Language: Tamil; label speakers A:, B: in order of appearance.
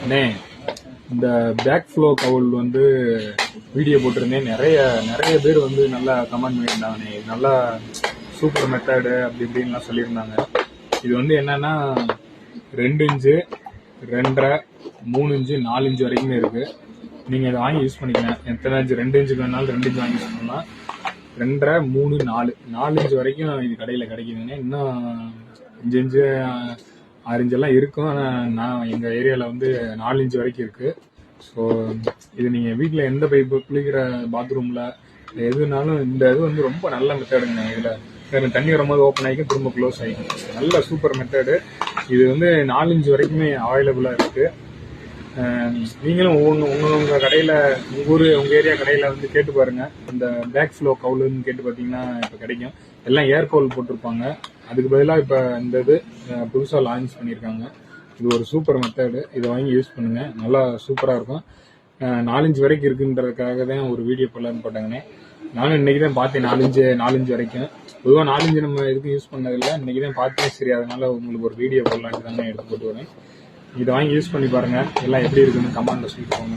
A: அண்ணே, இந்த பேக் ஃப்ளோ கவுல் வந்து வீடியோ போட்டிருந்தேன். நிறைய பேர் வந்து நல்லா கமெண்ட் பண்ணியிருந்தாங்கண்ணே. இது நல்லா சூப்பர் மெத்தடு அப்படி இப்படின்லாம் சொல்லியிருந்தாங்க. இது வந்து என்னன்னா 2 இன்ச்சு 2.5 3 இன்ச்சு 4 இன்ச்சு வரைக்குமே இருக்கு. நீங்க இதை வாங்கி யூஸ் பண்ணிக்கலாம். எத்தனை இன்ச்சு 2 இன்ச்சுக்கு வேணாலும் 2 இன்ச்சு வாங்கி யூஸ் பண்ணலாம். 2.5 3 4 இன்ச்சு வரைக்கும் இது கடையில் கிடைக்குதுங்க. இன்னும் 5 இன்ச்சு 6 இன்ச்செல்லாம் இருக்கும். ஆனால் நான் எங்கள் ஏரியாவில் வந்து 4 இன்ச்சு வரைக்கும் இருக்குது. ஸோ இது நீங்கள் வீட்டில் எந்த பைப்பு குளிக்கிற பாத்ரூமில் எதுனாலும் இந்த இது வந்து ரொம்ப நல்ல மெத்தடுங்க. இதில் தண்ணி வரும்போது ஓப்பன் ஆகிக்கும், திரும்ப க்ளோஸ் ஆகிக்கும். நல்ல சூப்பர் மெத்தடு. இது வந்து 4 இன்ச்சு வரைக்குமே அவைலபிளாக இருக்குது. நீங்களும் உங்கள் கடையில் உங்கள் ஏரியா கடையில் வந்து கேட்டு பாருங்கள். இந்த பேக் ஃப்ளோ கவுலுன்னு கேட்டு பார்த்தீங்கன்னா இப்போ கிடைக்கும். எல்லாம் ஏர் கவுல் போட்டிருப்பாங்க. அதுக்கு பதிலாக இப்போ இந்த இது புதுசாக லான்ச் பண்ணியிருக்காங்க. இது ஒரு சூப்பர் மெத்தடு. இதை வாங்கி யூஸ் பண்ணுங்கள். நல்லா சூப்பராக இருக்கும். 4 இன்ச்சு வரைக்கும் இருக்குன்றதுக்காக தான் ஒரு வீடியோ போடலான்னு போட்டாங்கண்ணே. நானும் இன்றைக்கி தான் பார்த்தேன் 4 இன்ச்சு வரைக்கும். பொதுவாக 4 இன்ச்சு நம்ம எதுக்கும் யூஸ் பண்ணதில்லை. இன்றைக்கி தான் பார்த்தேன். சரி, அதனால் உங்களுக்கு ஒரு வீடியோ போடலான்ட்டு தானே எடுத்து போட்டு வரேன். இதை வாங்கி யூஸ் பண்ணி பாருங்கள். எல்லாம் எப்படி இருக்குன்னு கமெண்ட்டில் சொல்லிட்டு போங்க.